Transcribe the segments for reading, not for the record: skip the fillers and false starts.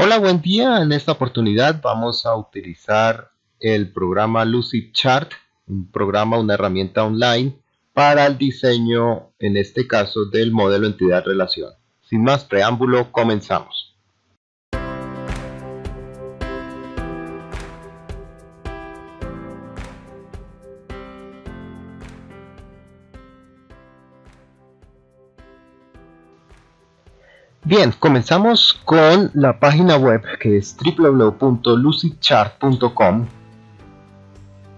Hola, buen día. En esta oportunidad vamos a utilizar el programa Lucidchart, una herramienta online para el diseño, en este caso, del modelo entidad-relación. Sin más preámbulo, comenzamos. Bien, comenzamos con la página web que es www.lucidchart.com.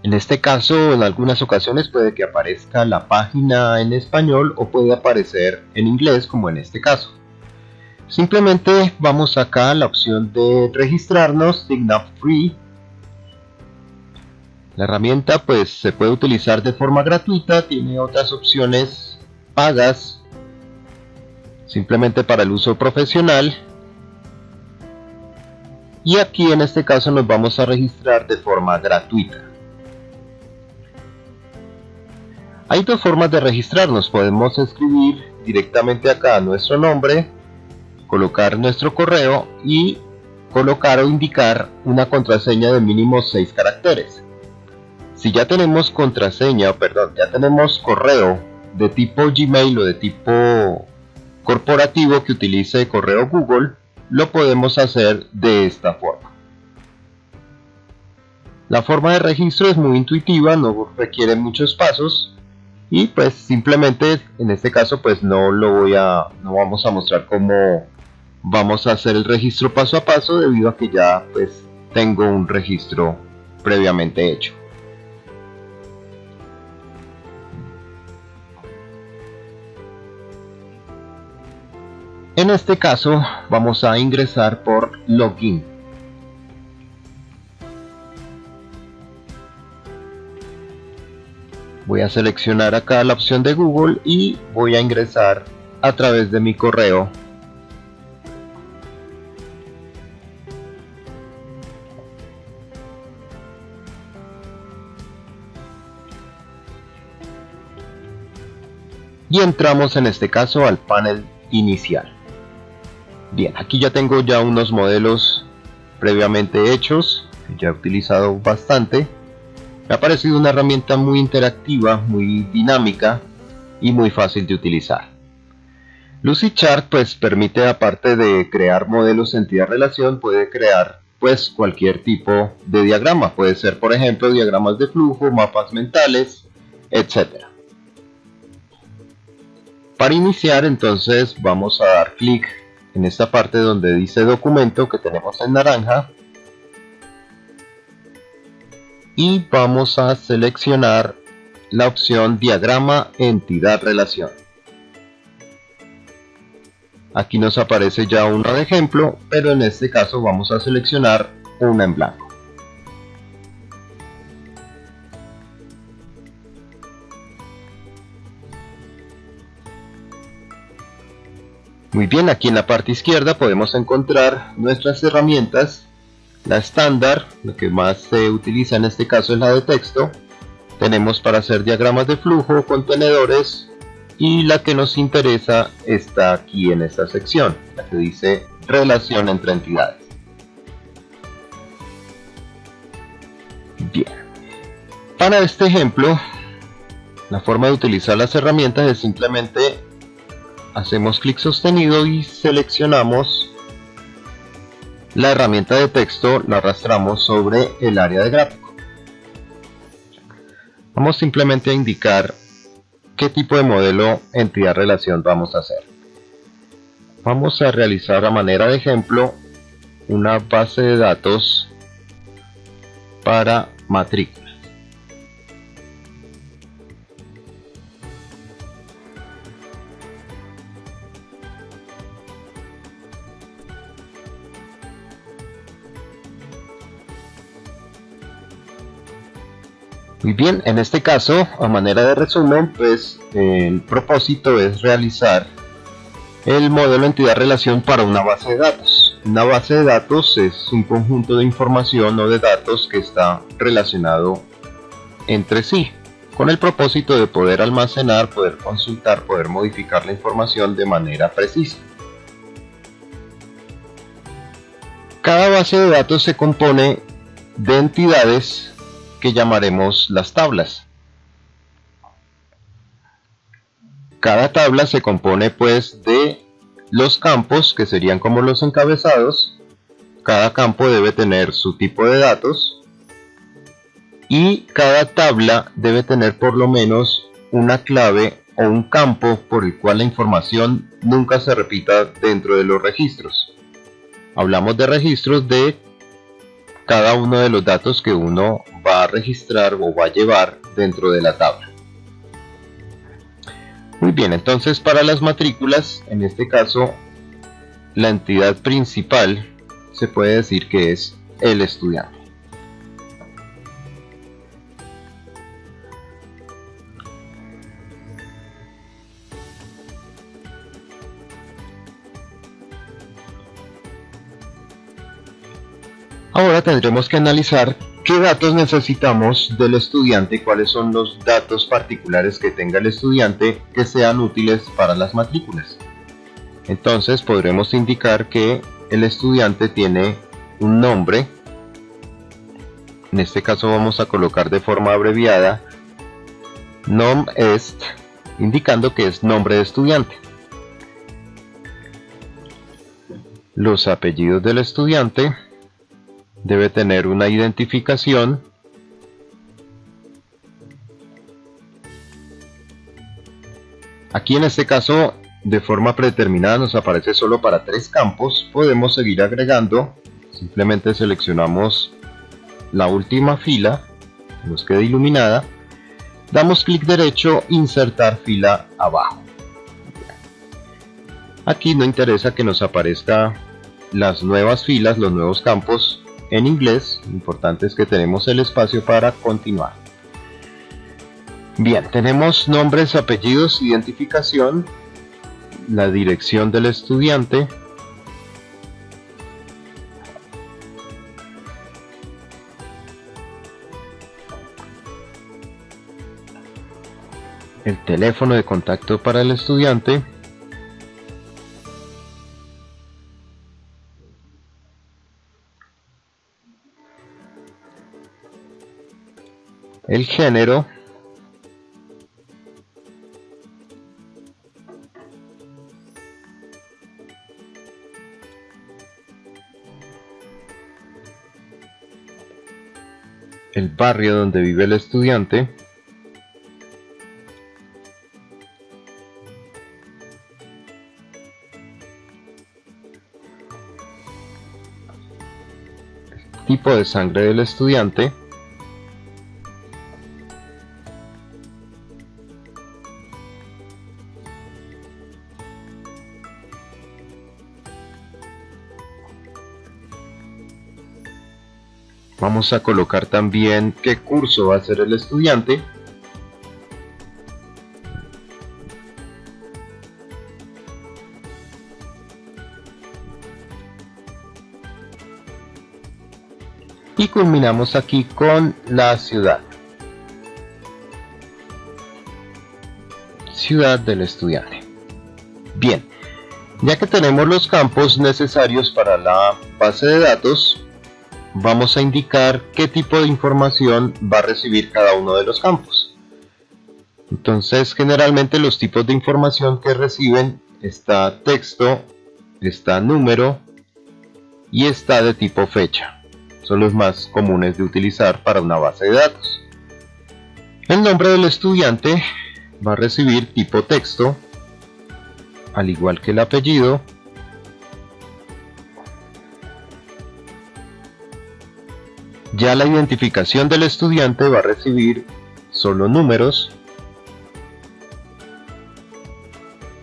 En este caso, en algunas ocasiones puede que aparezca la página en español o puede aparecer en inglés, como en este caso. Simplemente vamos acá a la opción de registrarnos, Sign Up Free. La herramienta pues se puede utilizar de forma gratuita, tiene otras opciones pagas simplemente para el uso profesional, y aquí en este caso nos vamos a registrar de forma gratuita. Hay dos formas de registrarnos. Podemos escribir directamente acá nuestro nombre, colocar nuestro correo y colocar o indicar una contraseña de mínimo 6 caracteres. Si ya tenemos ya tenemos correo de tipo Gmail o de tipo corporativo que utilice correo Google, lo podemos hacer de esta forma. La forma de registro es muy intuitiva, no requiere muchos pasos y pues simplemente en este caso pues no vamos a mostrar cómo vamos a hacer el registro paso a paso, debido a que ya pues tengo un registro previamente hecho. En este caso vamos a ingresar por login. Voy a seleccionar acá la opción de Google y voy a ingresar a través de mi correo. Y entramos en este caso al panel inicial. Bien, aquí ya tengo unos modelos previamente hechos, que ya he utilizado bastante. Me ha parecido una herramienta muy interactiva, muy dinámica y muy fácil de utilizar. Lucidchart pues permite, aparte de crear modelos entidad-relación, puede crear pues cualquier tipo de diagrama. Puede ser, por ejemplo, diagramas de flujo, mapas mentales, etc. Para iniciar, entonces vamos a dar clic en esta parte donde dice documento, que tenemos en naranja, y vamos a seleccionar la opción diagrama entidad-relación. Aquí nos aparece ya una de ejemplo, pero en este caso vamos a seleccionar una en blanco. Muy bien, aquí en la parte izquierda podemos encontrar nuestras herramientas. La estándar, lo que más se utiliza en este caso es la de texto. Tenemos para hacer diagramas de flujo, contenedores, y la que nos interesa está aquí en esta sección, la que dice relación entre entidades. Bien, para este ejemplo, la forma de utilizar las herramientas es simplemente hacemos clic sostenido y seleccionamos la herramienta de texto, la arrastramos sobre el área de gráfico. Vamos simplemente a indicar qué tipo de modelo entidad-relación vamos a hacer. Vamos a realizar a manera de ejemplo una base de datos para matrículas. Muy bien, en este caso, a manera de resumen, pues el propósito es realizar el modelo entidad-relación para una base de datos. Una base de datos es un conjunto de información o de datos que está relacionado entre sí, con el propósito de poder almacenar, poder consultar, poder modificar la información de manera precisa. Cada base de datos se compone de entidades que llamaremos las tablas. Cada tabla se compone pues de los campos, que serían como los encabezados. Cada campo debe tener su tipo de datos y cada tabla debe tener por lo menos una clave o un campo por el cual la información nunca se repita dentro de los registros. Hablamos de registros de cada uno de los datos que uno va a registrar o va a llevar dentro de la tabla. Muy bien, entonces para las matrículas, en este caso, la entidad principal se puede decir que es el estudiante. Ahora tendremos que analizar qué datos necesitamos del estudiante, cuáles son los datos particulares que tenga el estudiante que sean útiles para las matrículas. Entonces podremos indicar que el estudiante tiene un nombre. En este caso vamos a colocar de forma abreviada nom est, indicando que es nombre de estudiante. Los apellidos del estudiante. Debe tener una identificación. Aquí en este caso, de forma predeterminada, nos aparece solo para 3 campos. Podemos seguir agregando. Simplemente seleccionamos la última fila, que nos quede iluminada. Damos clic derecho, insertar fila abajo. Aquí no interesa que nos aparezcan las nuevas filas, los nuevos campos en inglés. Lo importante es que tenemos el espacio para continuar. Bien, tenemos nombres, apellidos, identificación, la dirección del estudiante, el teléfono de contacto para el estudiante, el género, el barrio donde vive el estudiante, el tipo de sangre del estudiante, vamos a colocar también qué curso va a hacer el estudiante. Y culminamos aquí con la ciudad. Ciudad del estudiante. Bien, ya que tenemos los campos necesarios para la base de datos, vamos a indicar qué tipo de información va a recibir cada uno de los campos. Entonces, generalmente los tipos de información que reciben está texto, está número y está de tipo fecha. Son los más comunes de utilizar para una base de datos. El nombre del estudiante va a recibir tipo texto, al igual que el apellido. Ya la identificación del estudiante va a recibir solo números.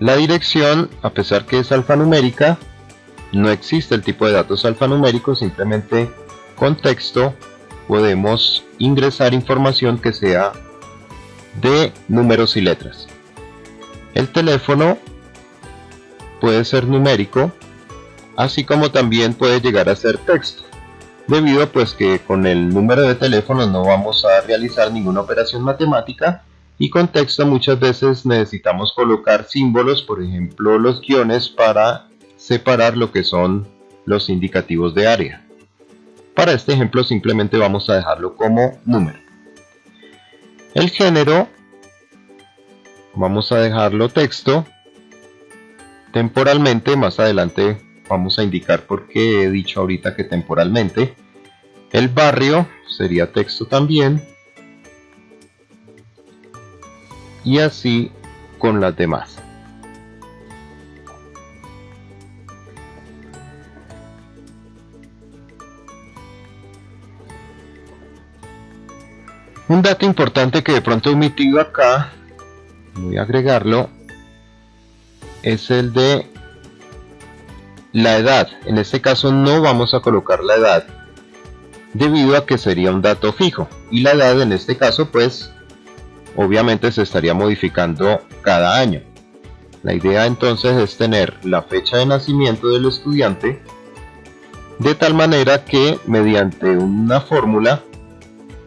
La dirección, a pesar que es alfanumérica, no existe el tipo de datos alfanuméricos, simplemente con texto podemos ingresar información que sea de números y letras. El teléfono puede ser numérico, así como también puede llegar a ser texto, debido pues que con el número de teléfono no vamos a realizar ninguna operación matemática, y con texto muchas veces necesitamos colocar símbolos, por ejemplo los guiones, para separar lo que son los indicativos de área. Para este ejemplo simplemente vamos a dejarlo como número. El género vamos a dejarlo texto. Temporalmente, más adelante vamos a indicar por qué he dicho ahorita que temporalmente. El barrio sería texto también. Y así con las demás. Un dato importante que de pronto he omitido acá, voy a agregarlo, es el de la edad. En este caso no vamos a colocar la edad debido a que sería un dato fijo, y la edad en este caso pues obviamente se estaría modificando cada año. La idea entonces es tener la fecha de nacimiento del estudiante de tal manera que mediante una fórmula,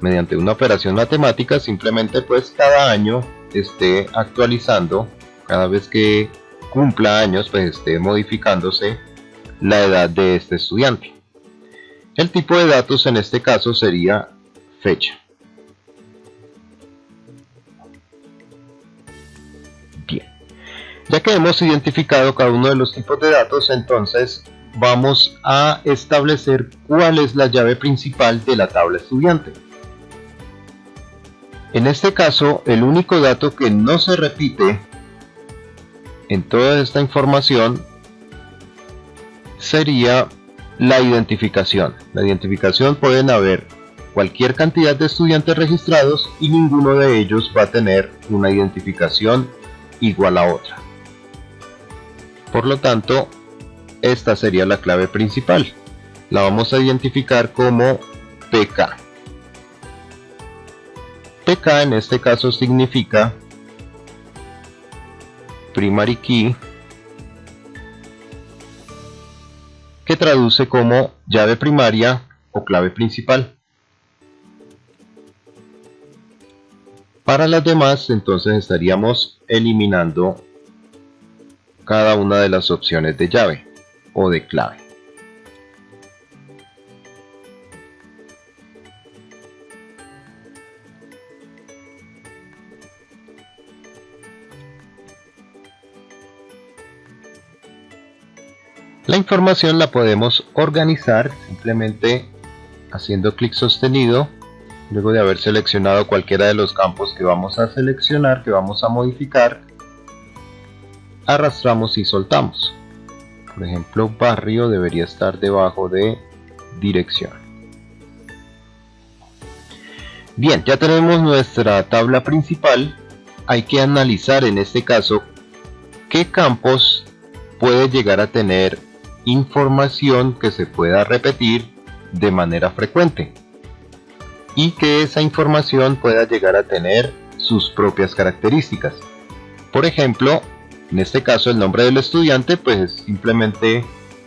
mediante una operación matemática, simplemente pues cada año esté actualizando, cada vez que cumpla años pues esté modificándose la edad de este estudiante. El tipo de datos en este caso sería fecha. Bien, ya que hemos identificado cada uno de los tipos de datos, entonces vamos a establecer cuál es la llave principal de la tabla estudiante. En este caso, el único dato que no se repite en toda esta información sería la identificación. La identificación, pueden haber cualquier cantidad de estudiantes registrados y ninguno de ellos va a tener una identificación igual a otra. Por lo tanto, esta sería la clave principal. La vamos a identificar como PK. PK en este caso significa Primary Key, que traduce como llave primaria o clave principal. Para las demás, entonces estaríamos eliminando cada una de las opciones de llave o de clave. La información la podemos organizar simplemente haciendo clic sostenido. Luego de haber seleccionado cualquiera de los campos que vamos a seleccionar, que vamos a modificar, arrastramos y soltamos. Por ejemplo, barrio debería estar debajo de dirección. Bien, ya tenemos nuestra tabla principal. Hay que analizar en este caso qué campos puede llegar a tener información que se pueda repetir de manera frecuente y que esa información pueda llegar a tener sus propias características. Por ejemplo, en este caso el nombre del estudiante pues es simplemente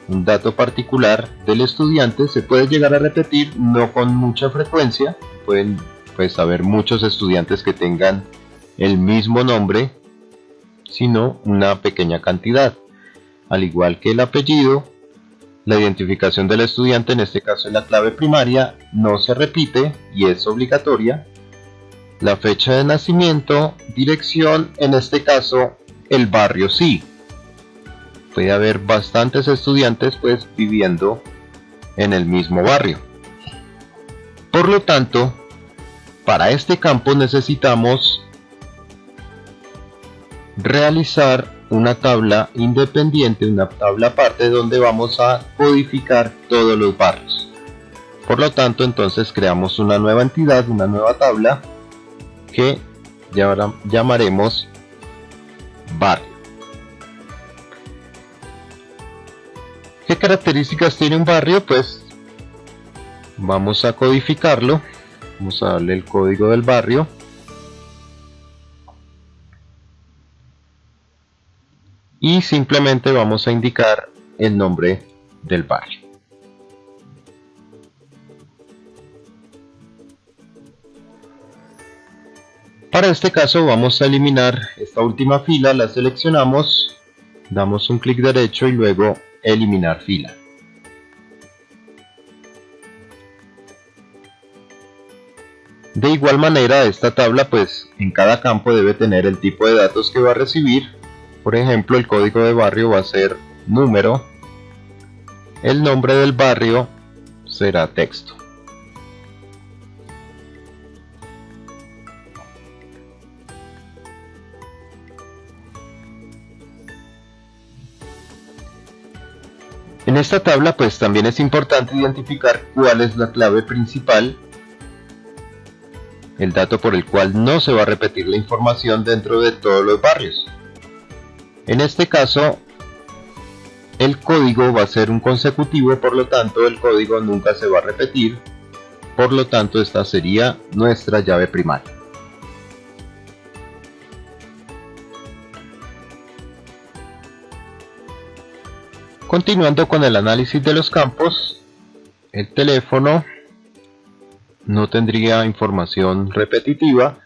un dato particular del estudiante, se puede llegar a repetir, no con mucha frecuencia, pueden pues haber muchos estudiantes que tengan el mismo nombre, sino una pequeña cantidad. Al igual que el apellido, la identificación del estudiante, en este caso es la clave primaria, no se repite y es obligatoria. La fecha de nacimiento, dirección, en este caso el barrio sí. Puede haber bastantes estudiantes pues viviendo en el mismo barrio. Por lo tanto, para este campo necesitamos realizar una tabla independiente, una tabla aparte donde vamos a codificar todos los barrios. Por lo tanto, entonces creamos una nueva entidad, una nueva tabla que llamaremos barrio. ¿Qué características tiene un barrio? Pues vamos a codificarlo. Vamos a darle el código del barrio. Y simplemente vamos a indicar el nombre del barrio. Para este caso vamos a eliminar esta última fila, la seleccionamos, damos un clic derecho y luego eliminar fila. De igual manera, esta tabla pues en cada campo debe tener el tipo de datos que va a recibir. Por ejemplo, el código de barrio va a ser número, el nombre del barrio será texto. En esta tabla pues también es importante identificar cuál es la clave principal, el dato por el cual no se va a repetir la información dentro de todos los barrios. En este caso, el código va a ser un consecutivo, por lo tanto el código nunca se va a repetir, por lo tanto esta sería nuestra llave primaria. Continuando con el análisis de los campos, el teléfono no tendría información repetitiva.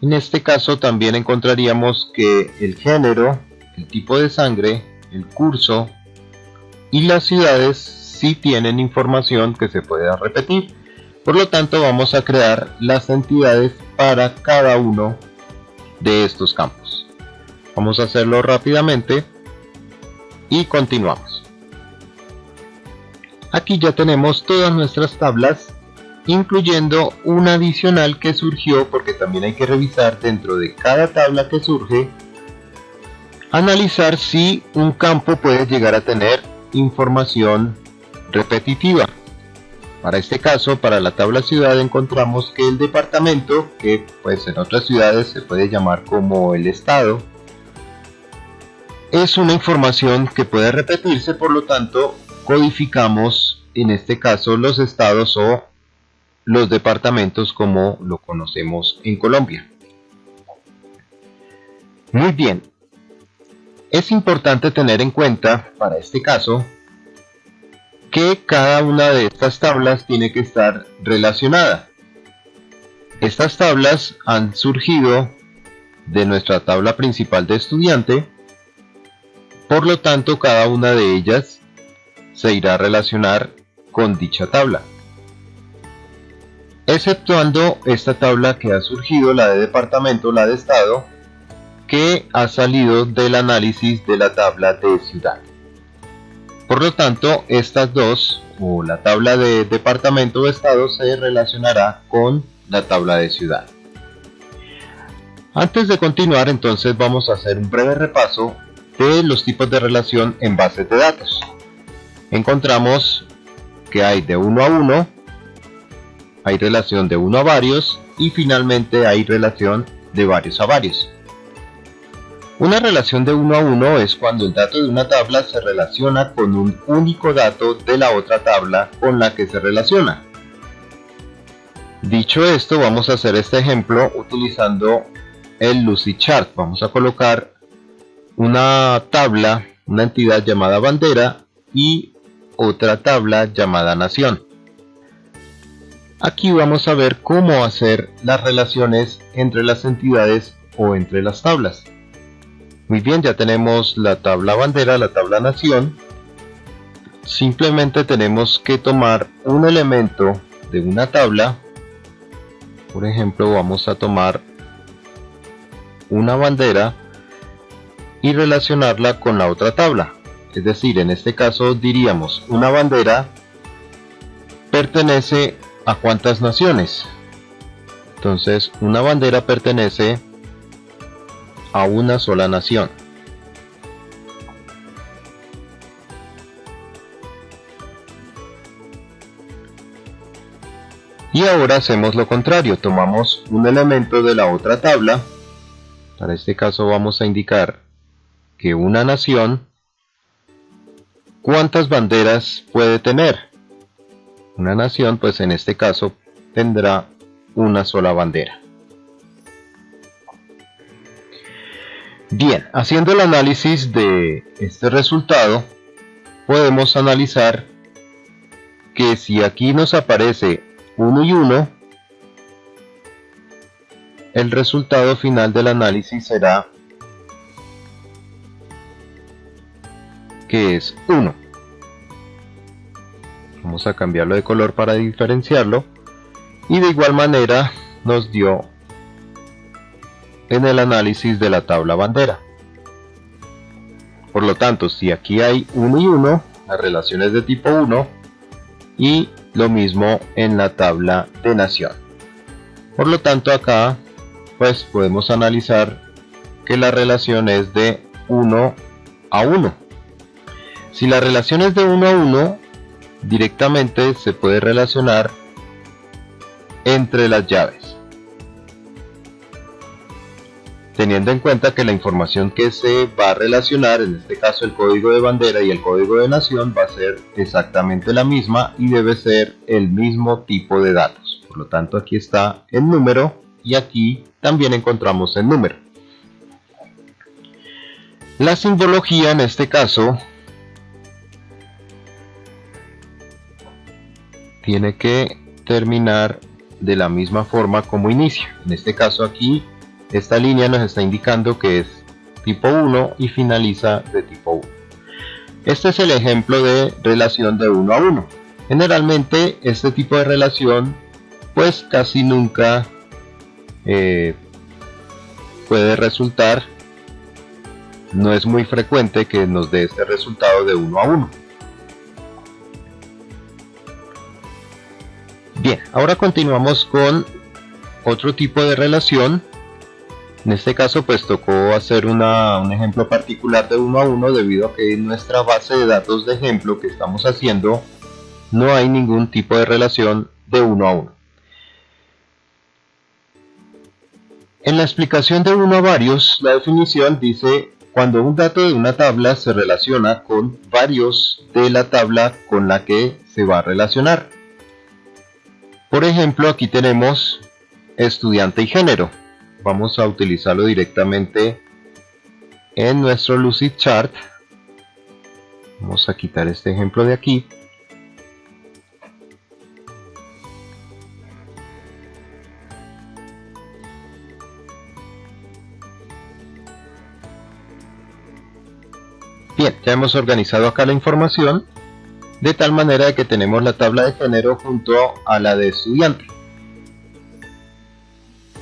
En este caso también encontraríamos que el género, el tipo de sangre, el curso y las ciudades sí tienen información que se pueda repetir. Por lo tanto vamos a crear las entidades para cada uno de estos campos. Vamos a hacerlo rápidamente y continuamos. Aquí ya tenemos todas nuestras tablas, incluyendo una adicional que surgió porque también hay que revisar dentro de cada tabla que surge, analizar si un campo puede llegar a tener información repetitiva. Para este caso, para la tabla ciudad encontramos que el departamento, que pues en otras ciudades se puede llamar como el estado, es una información que puede repetirse, por lo tanto codificamos en este caso los estados o los departamentos como lo conocemos en Colombia. Muy bien, es importante tener en cuenta para este caso que cada una de estas tablas tiene que estar relacionada. Estas tablas han surgido de nuestra tabla principal de estudiante. Por lo tanto, cada una de ellas se irá a relacionar con dicha tabla, exceptuando esta tabla que ha surgido, la de departamento, la de estado, que ha salido del análisis de la tabla de ciudad. Por lo tanto, estas dos, o la tabla de departamento o estado, se relacionará con la tabla de ciudad. Antes de continuar, entonces vamos a hacer un breve repaso de los tipos de relación en bases de datos. Encontramos que hay de 1 a 1, hay relación de 1 a varios y finalmente hay relación de varios a varios. Una relación de 1 a 1 es cuando el dato de una tabla se relaciona con un único dato de la otra tabla con la que se relaciona. Dicho esto, vamos a hacer este ejemplo utilizando el Lucidchart. Vamos a colocar una tabla, una entidad llamada bandera y otra tabla llamada nación. Aquí vamos a ver cómo hacer las relaciones entre las entidades o entre las tablas. Muy bien, ya tenemos la tabla bandera, la tabla nación. Simplemente tenemos que tomar un elemento de una tabla. Por ejemplo, vamos a tomar una bandera y relacionarla con la otra tabla. Es decir, en este caso diríamos una bandera pertenece a ¿cuántas naciones? Entonces una bandera pertenece a una sola nación. Y ahora hacemos lo contrario, tomamos un elemento de la otra tabla. Para este caso vamos a indicar que una nación, ¿cuántas banderas puede tener? Una nación, pues en este caso, tendrá una sola bandera. Bien, haciendo el análisis de este resultado, podemos analizar que si aquí nos aparece 1 y 1, el resultado final del análisis será que es 1. Vamos a cambiarlo de color para diferenciarlo. Y de igual manera nos dio en el análisis de la tabla bandera. Por lo tanto, si aquí hay 1 y 1, la relación es de tipo 1, y lo mismo en la tabla de nación. Por lo tanto, acá pues podemos analizar que la relación es de 1 a 1. Si la relación es de 1 a 1, directamente se puede relacionar entre las llaves, teniendo en cuenta que la información que se va a relacionar, en este caso el código de bandera y el código de nación, va a ser exactamente la misma y debe ser el mismo tipo de datos. Por lo tanto, aquí está el número y aquí también encontramos el número. La simbología en este caso tiene que terminar de la misma forma como inicia. En este caso aquí, esta línea nos está indicando que es tipo 1 y finaliza de tipo 1. Este es el ejemplo de relación de 1 a 1. Generalmente este tipo de relación pues casi nunca puede resultar, no es muy frecuente que nos dé este resultado de 1 a 1. Bien, ahora continuamos con otro tipo de relación. En este caso pues tocó hacer un ejemplo particular de 1 a 1 debido a que en nuestra base de datos de ejemplo que estamos haciendo no hay ningún tipo de relación de 1 a 1. En la explicación de 1 a varios, la definición dice: cuando un dato de una tabla se relaciona con varios de la tabla con la que se va a relacionar. Por ejemplo, aquí tenemos estudiante y género. Vamos a utilizarlo directamente en nuestro Lucidchart. Vamos a quitar este ejemplo de aquí. Bien, ya hemos organizado acá la información de tal manera que tenemos la tabla de género junto a la de estudiante.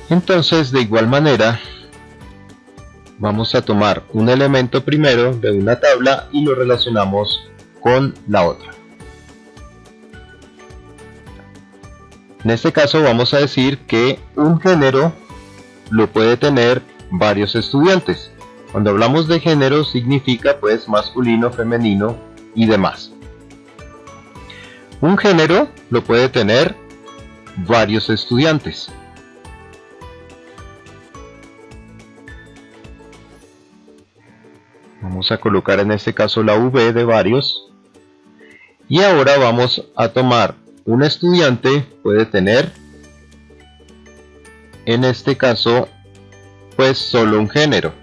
Entonces, de igual manera, vamos a tomar un elemento primero de una tabla y lo relacionamos con la otra. En este caso vamos a decir que un género lo puede tener varios estudiantes. Cuando hablamos de género significa pues masculino, femenino y demás. Un género lo puede tener varios estudiantes. Vamos a colocar en este caso la V de varios. Y ahora vamos a tomar un estudiante, puede tener, en este caso, pues solo un género.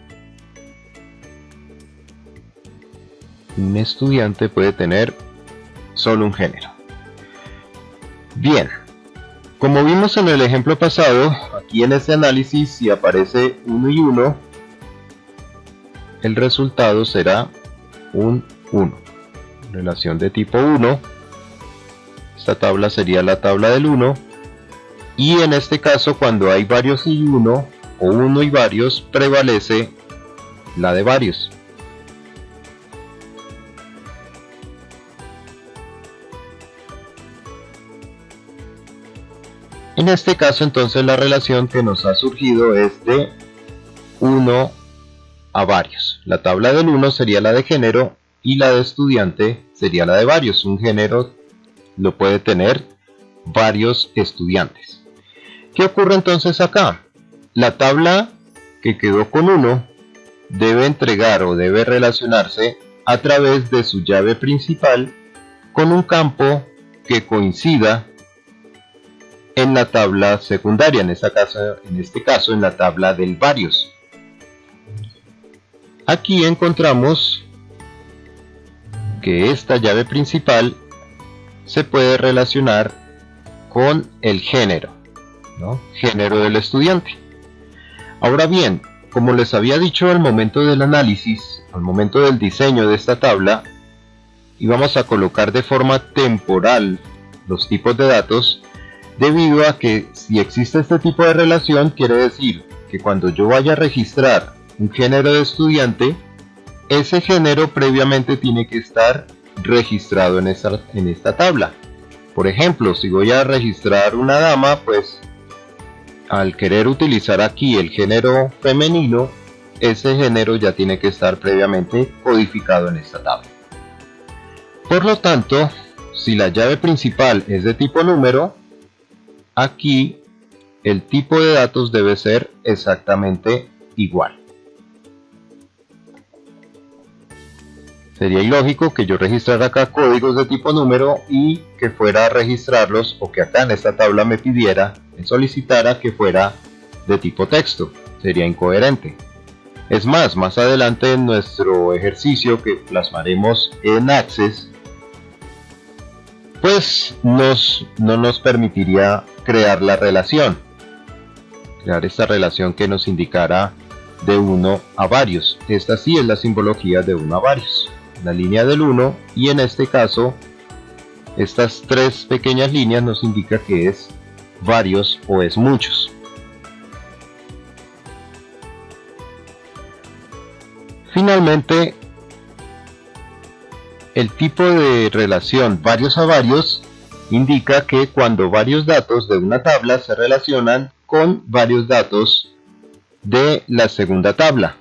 Un estudiante puede tener solo un género. Bien, como vimos en el ejemplo pasado, aquí en este análisis si aparece 1 y 1, el resultado será un 1. Relación de tipo 1. Esta tabla sería la tabla del 1. Y en este caso, cuando hay varios y 1, o 1 y varios, prevalece la de varios. En este caso, entonces, la relación que nos ha surgido es de 1 a varios. La tabla del 1 sería la de género y la de estudiante sería la de varios. Un género lo puede tener varios estudiantes. ¿Qué ocurre entonces acá? La tabla que quedó con 1 debe entregar o debe relacionarse a través de su llave principal con un campo que coincida en la tabla secundaria, en este caso en la tabla del varios. Aquí encontramos que esta llave principal se puede relacionar con el género, ¿no? Género del estudiante. Ahora bien, como les había dicho al momento del análisis, al momento del diseño de esta tabla, íbamos a colocar de forma temporal los tipos de datos. debido a que si existe este tipo de relación, quiere decir que cuando yo vaya a registrar un género de estudiante, ese género previamente tiene que estar registrado en esta tabla. Por ejemplo, si voy a registrar una dama, pues al querer utilizar aquí el género femenino, ese género ya tiene que estar previamente codificado en esta tabla. Por lo tanto, si la llave principal es de tipo número, aquí el tipo de datos debe ser exactamente igual. Sería ilógico que yo registrara acá códigos de tipo número y que fuera a registrarlos, o que acá en esta tabla me solicitara que fuera de tipo texto. Sería incoherente. Es más adelante en nuestro ejercicio que plasmaremos en Access, pues no nos permitiría crear la relación. Crear esta relación que nos indicara de 1 a varios. Esta sí es la simbología de 1 a varios. La línea del 1, y en este caso estas tres pequeñas líneas nos indica que es varios o es muchos. Finalmente, el tipo de relación varios a varios indica que cuando varios datos de una tabla se relacionan con varios datos de la segunda tabla.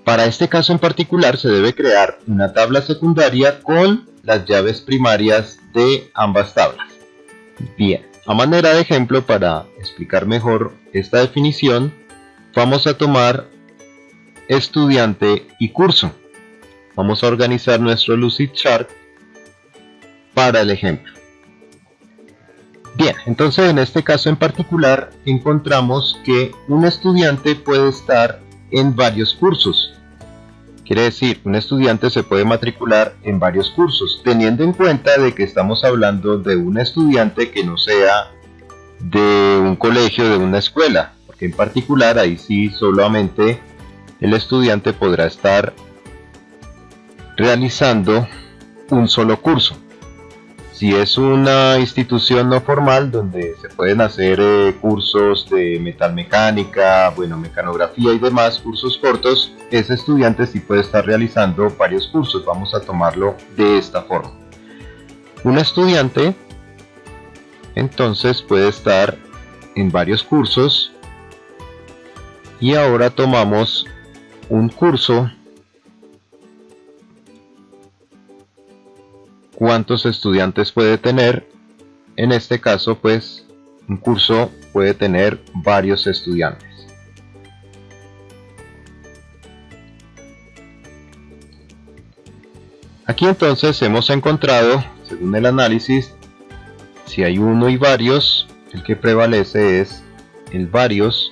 Para este caso en particular se debe crear una tabla secundaria con las llaves primarias de ambas tablas. Bien, a manera de ejemplo, para explicar mejor esta definición, vamos a tomar estudiante y curso. Vamos a organizar nuestro Lucidchart para el ejemplo. Bien, entonces en este caso en particular encontramos que un estudiante puede estar en varios cursos. Quiere decir, un estudiante se puede matricular en varios cursos, teniendo en cuenta de que estamos hablando de un estudiante que no sea de un colegio, de una escuela, porque en particular ahí sí solamente el estudiante podrá estar realizando un solo curso. Si es una institución no formal donde se pueden hacer cursos de metalmecánica, mecanografía y demás, cursos cortos, ese estudiante sí puede estar realizando varios cursos. Vamos a tomarlo de esta forma. Un estudiante entonces puede estar en varios cursos, y ahora tomamos un curso. ¿Cuántos estudiantes puede tener? En este caso, pues, un curso puede tener varios estudiantes. Aquí entonces hemos encontrado, según el análisis, si hay uno y varios, el que prevalece es el varios.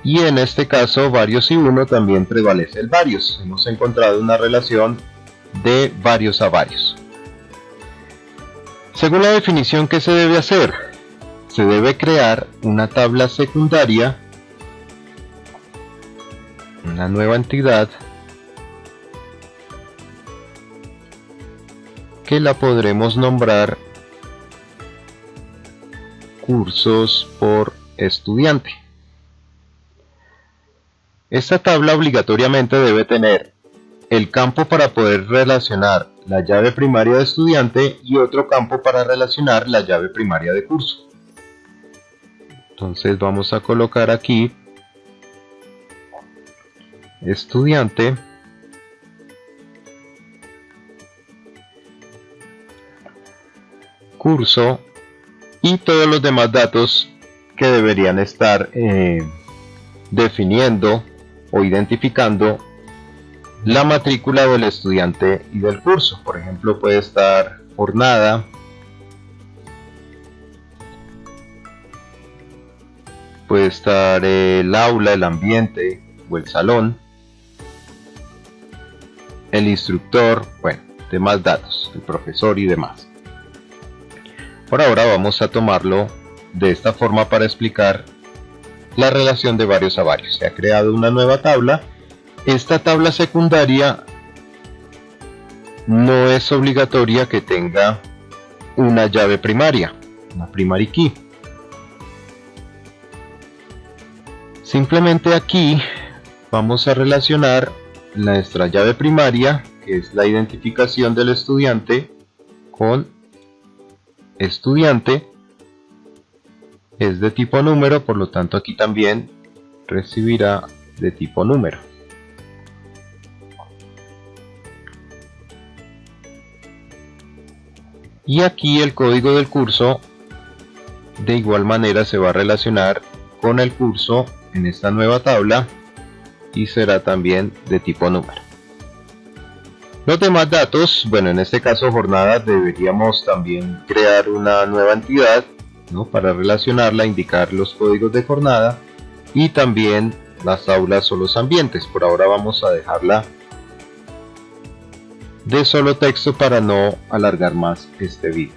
Y en este caso, varios y uno, también prevalece el varios. Hemos encontrado una relación de varios a varios. Según la definición, ¿qué se debe hacer? Se debe crear una tabla secundaria, una nueva entidad, que la podremos nombrar cursos por estudiante. Esta tabla obligatoriamente debe tener el campo para poder relacionar la llave primaria de estudiante y otro campo para relacionar la llave primaria de curso. Entonces vamos a colocar aquí estudiante, curso y todos los demás datos que deberían estar definiendo o identificando la matrícula del estudiante y del curso. Por ejemplo, puede estar jornada, puede estar el aula, el ambiente o el salón, el instructor, demás datos, el profesor y demás. Por ahora vamos a tomarlo de esta forma para explicar la relación de varios a varios. Se ha creado una nueva tabla. Esta tabla secundaria no es obligatoria que tenga una llave primaria, una primary key. Simplemente aquí vamos a relacionar nuestra llave primaria, que es la identificación del estudiante, con estudiante. Es de tipo número, por lo tanto aquí también recibirá de tipo número. Y aquí el código del curso de igual manera se va a relacionar con el curso en esta nueva tabla y será también de tipo número. Los demás datos, bueno, en este caso jornada, deberíamos también crear una nueva entidad, ¿no?, para relacionarla, indicar los códigos de jornada y también las aulas o los ambientes. Por ahora vamos a dejarla de solo texto para no alargar más este vídeo.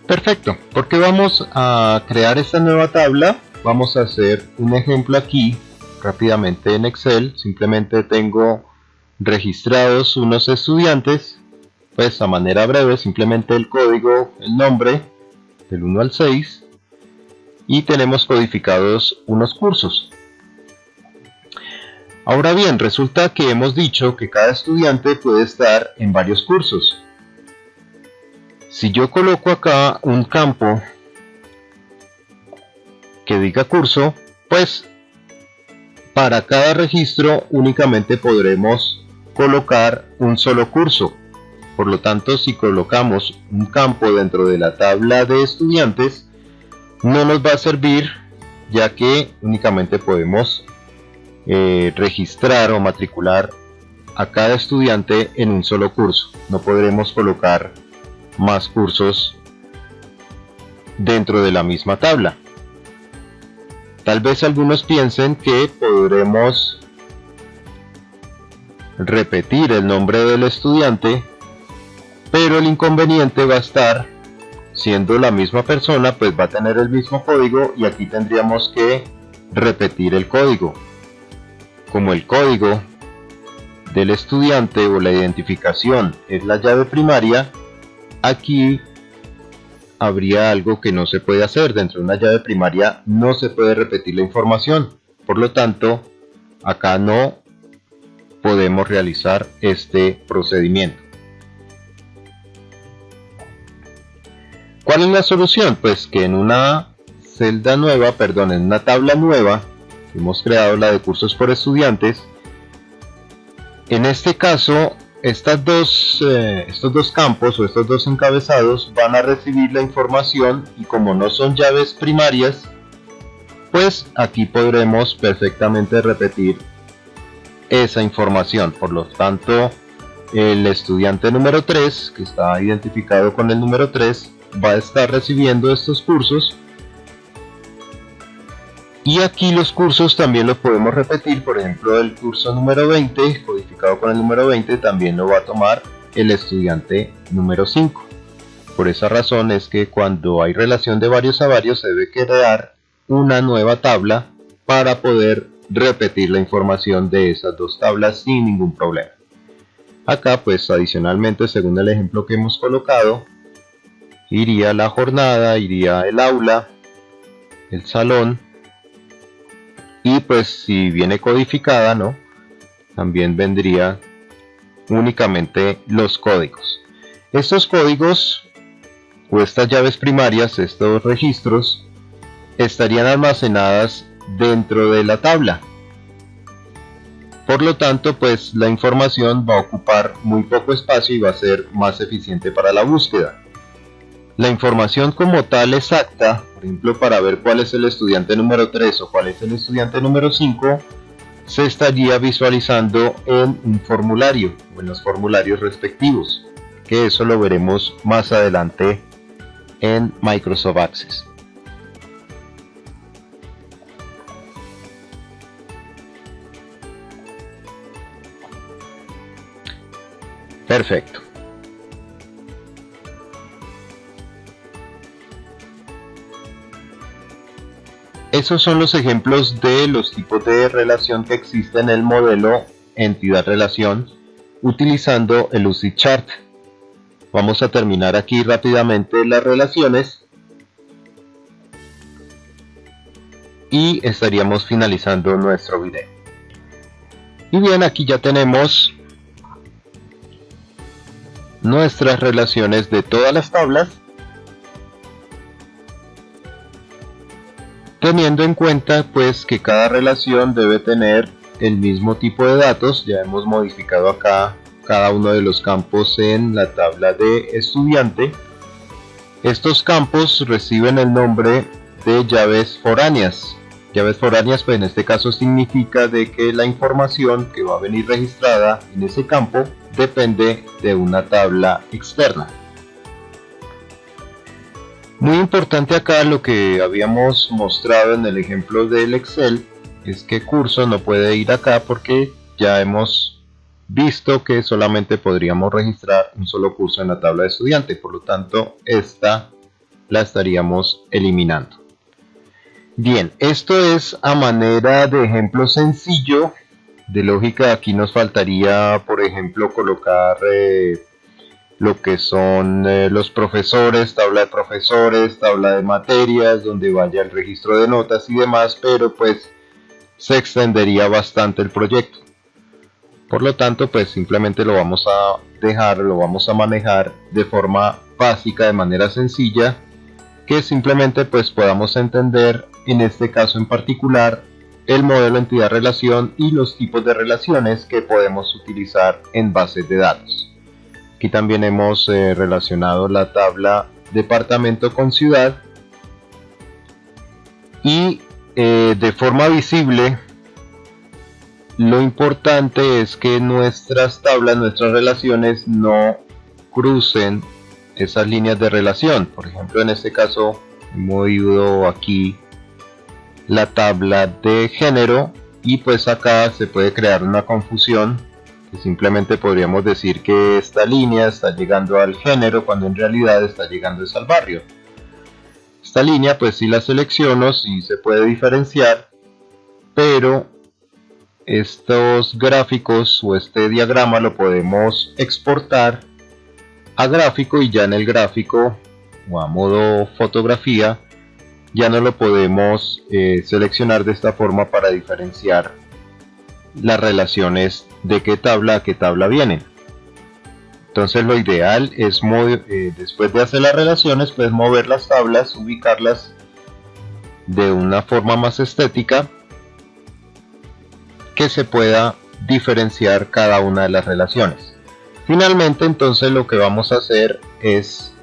Perfecto, porque vamos a crear esta nueva tabla. Vamos a hacer un ejemplo aquí rápidamente en Excel. Simplemente tengo registrados unos estudiantes, pues a manera breve, simplemente el código, el nombre del 1 al 6, y tenemos codificados unos cursos. Ahora bien, resulta que hemos dicho que cada estudiante puede estar en varios cursos. Si yo coloco acá un campo que diga curso, pues para cada registro únicamente podremos colocar un solo curso. Por lo tanto, si colocamos un campo dentro de la tabla de estudiantes, no nos va a servir, ya que únicamente podemos registrar o matricular a cada estudiante en un solo curso. No podremos colocar más cursos dentro de la misma tabla. Tal vez algunos piensen que podremos repetir el nombre del estudiante, pero el inconveniente va a estar, siendo la misma persona, pues va a tener el mismo código y aquí tendríamos que repetir el código. Como el código del estudiante o la identificación es la llave primaria, aquí habría algo que no se puede hacer. Dentro de una llave primaria no se puede repetir la información. Por lo tanto, acá no podemos realizar este procedimiento. ¿Cuál es la solución? Pues que en una celda nueva, en una tabla nueva que hemos creado, la de cursos por estudiantes, en este caso estos dos campos o estos dos encabezados van a recibir la información, y como no son llaves primarias, pues aquí podremos perfectamente repetir esa información. Por lo tanto, el estudiante número 3, que está identificado con el número 3, va a estar recibiendo estos cursos, y aquí los cursos también los podemos repetir. Por ejemplo, el curso número 20, codificado con el número 20, también lo va a tomar el estudiante número 5. Por esa razón es que cuando hay relación de varios a varios, se debe crear una nueva tabla para poder repetir la información de esas dos tablas sin ningún problema. Acá, pues adicionalmente, según el ejemplo que hemos colocado, iría la jornada, iría el aula, el salón, y pues si viene codificada, ¿no?, también vendría únicamente los códigos. Estos códigos o estas llaves primarias, estos registros, estarían almacenadas dentro de la tabla. Por lo tanto, pues la información va a ocupar muy poco espacio y va a ser más eficiente para la búsqueda. La información como tal exacta, por ejemplo, para ver cuál es el estudiante número 3 o cuál es el estudiante número 5, se estaría visualizando en un formulario o en los formularios respectivos, que eso lo veremos más adelante en Microsoft Access. Perfecto. Esos son los ejemplos de los tipos de relación que existen en el modelo entidad-relación utilizando el Lucidchart. Vamos a terminar aquí rápidamente las relaciones y estaríamos finalizando nuestro video. Y bien, aquí ya tenemos nuestras relaciones de todas las tablas, teniendo en cuenta pues que cada relación debe tener el mismo tipo de datos. Ya hemos modificado acá cada uno de los campos en la tabla de estudiante. Estos campos reciben el nombre de llaves foráneas. Llaves foráneas, pues en este caso significa de que la información que va a venir registrada en ese campo depende de una tabla externa. Muy importante acá, lo que habíamos mostrado en el ejemplo del Excel es que curso no puede ir acá porque ya hemos visto que solamente podríamos registrar un solo curso en la tabla de estudiante, por lo tanto esta la estaríamos eliminando. Bien, esto es a manera de ejemplo sencillo de lógica. Aquí nos faltaría, por ejemplo, colocar lo que son los profesores, tabla de materias, donde vaya el registro de notas y demás, pero pues se extendería bastante el proyecto. Por lo tanto, pues simplemente lo vamos a dejar, lo vamos a manejar de forma básica, de manera sencilla, que simplemente pues podamos entender en este caso en particular el modelo entidad-relación y los tipos de relaciones que podemos utilizar en bases de datos. Aquí también hemos relacionado la tabla departamento con ciudad y de forma visible. Lo importante es que nuestras tablas, nuestras relaciones no crucen esas líneas de relación. Por ejemplo, en este caso hemos movido aquí la tabla de género y pues acá se puede crear una confusión, que simplemente podríamos decir que esta línea está llegando al género cuando en realidad está llegando al barrio. Esta línea pues si la selecciono sí se puede diferenciar, pero estos gráficos o este diagrama lo podemos exportar a gráfico y ya en el gráfico o a modo fotografía ya no lo podemos seleccionar de esta forma para diferenciar las relaciones de qué tabla a qué tabla vienen. Entonces lo ideal es después de hacer las relaciones, pues mover las tablas, ubicarlas de una forma más estética, que se pueda diferenciar cada una de las relaciones. Finalmente, entonces lo que vamos a hacer es,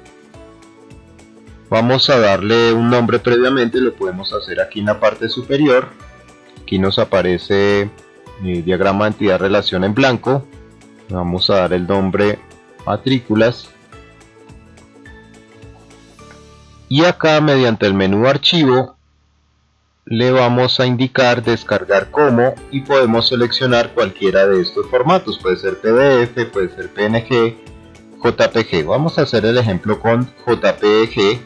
vamos a darle un nombre previamente. Lo podemos hacer aquí en la parte superior. Aquí nos aparece diagrama entidad relación en blanco. Vamos a dar el nombre matrículas y acá mediante el menú archivo le vamos a indicar descargar como y podemos seleccionar cualquiera de estos formatos. Puede ser PDF, puede ser PNG, JPG. Vamos a hacer el ejemplo con JPG,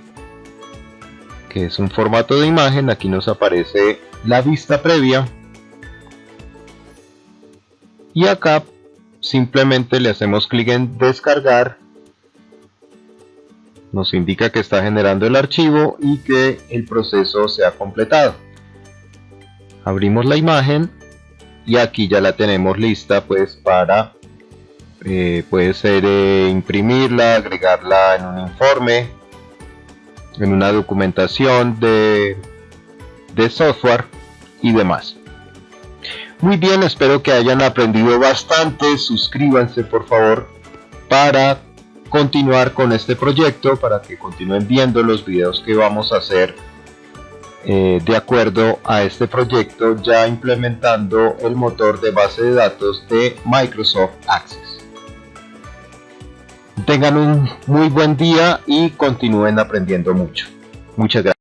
que es un formato de imagen. Aquí nos aparece la vista previa y acá simplemente le hacemos clic en descargar. Nos indica que está generando el archivo y que el proceso se ha completado. Abrimos la imagen y aquí ya la tenemos lista pues para puede ser imprimirla, agregarla en un informe, en una documentación de software y demás. Muy bien, espero que hayan aprendido bastante. Suscríbanse por favor para continuar con este proyecto, para que continúen viendo los videos que vamos a hacer de acuerdo a este proyecto, ya implementando el motor de base de datos de Microsoft Access. Tengan un muy buen día y continúen aprendiendo mucho. Muchas gracias.